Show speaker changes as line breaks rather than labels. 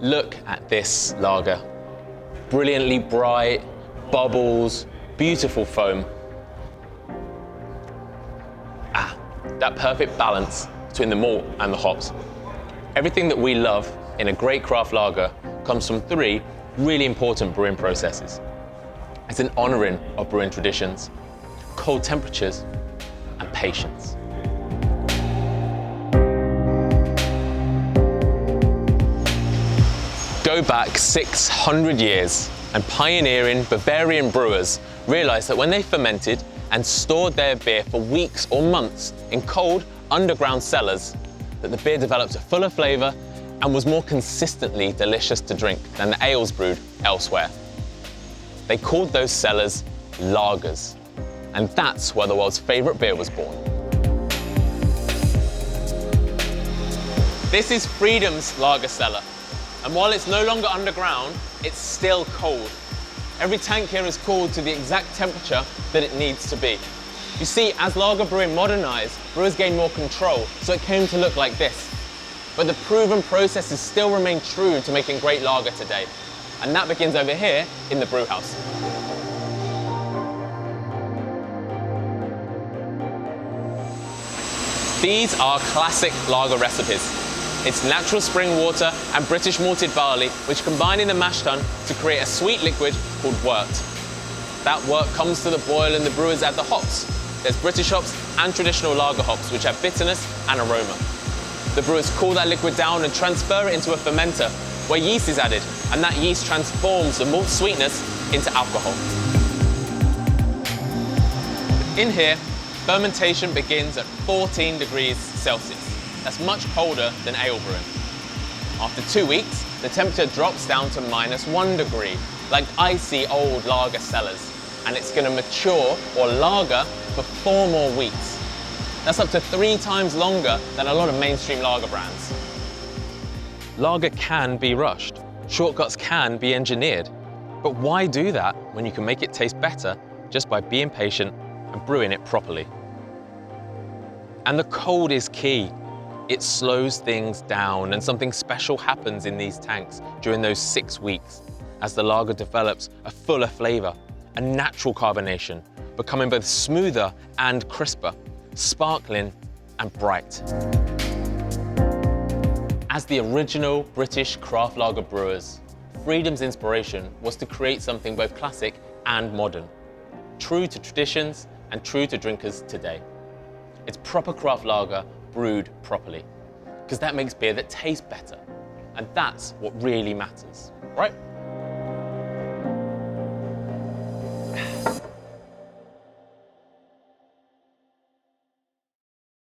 Look at this lager. Brilliantly bright, bubbles, beautiful foam. That perfect balance between the malt and the hops. Everything that we love in a great craft lager comes from three really important brewing processes. It's an honoring of brewing traditions, cold temperatures, and patience. Go back 600 years, and pioneering Bavarian brewers realized that when they fermented and stored their beer for weeks or months in cold, underground cellars, that the beer developed a fuller flavor and was more consistently delicious to drink than the ales brewed elsewhere. They called those cellars lagers, and that's where the world's favorite beer was born. This is Freedom's lager cellar, and while it's no longer underground, it's still cold. Every tank here is cooled to the exact temperature that it needs to be. You see, as lager brewing modernized, brewers gained more control, so it came to look like this. But the proven processes still remain true to making great lager today. And that begins over here in the brew house. These are classic lager recipes. It's natural spring water and British malted barley, which combine in the mash tun to create a sweet liquid called wort. That wort comes to the boil and the brewers add the hops. There's British hops and traditional lager hops, which have bitterness and aroma. The brewers cool that liquid down and transfer it into a fermenter, where yeast is added, and that yeast transforms the malt sweetness into alcohol. In here, fermentation begins at 14 degrees Celsius. That's much colder than ale brewing. After 2 weeks, the temperature drops down to -1 degree, like icy old lager cellars, and it's going to mature or lager for 4 more weeks. That's up to 3 times longer than a lot of mainstream lager brands. Lager can be rushed. Shortcuts can be engineered. But why do that when you can make it taste better just by being patient and brewing it properly? And the cold is key. It slows things down, and something special happens in these tanks during those 6 weeks as the lager develops a fuller flavor, a natural carbonation, becoming both smoother and crisper, sparkling and bright. As the original British craft lager brewers, Freedom's inspiration was to create something both classic and modern, true to traditions and true to drinkers today. It's proper craft lager brewed properly, because that makes beer that tastes better, and that's what really matters, right?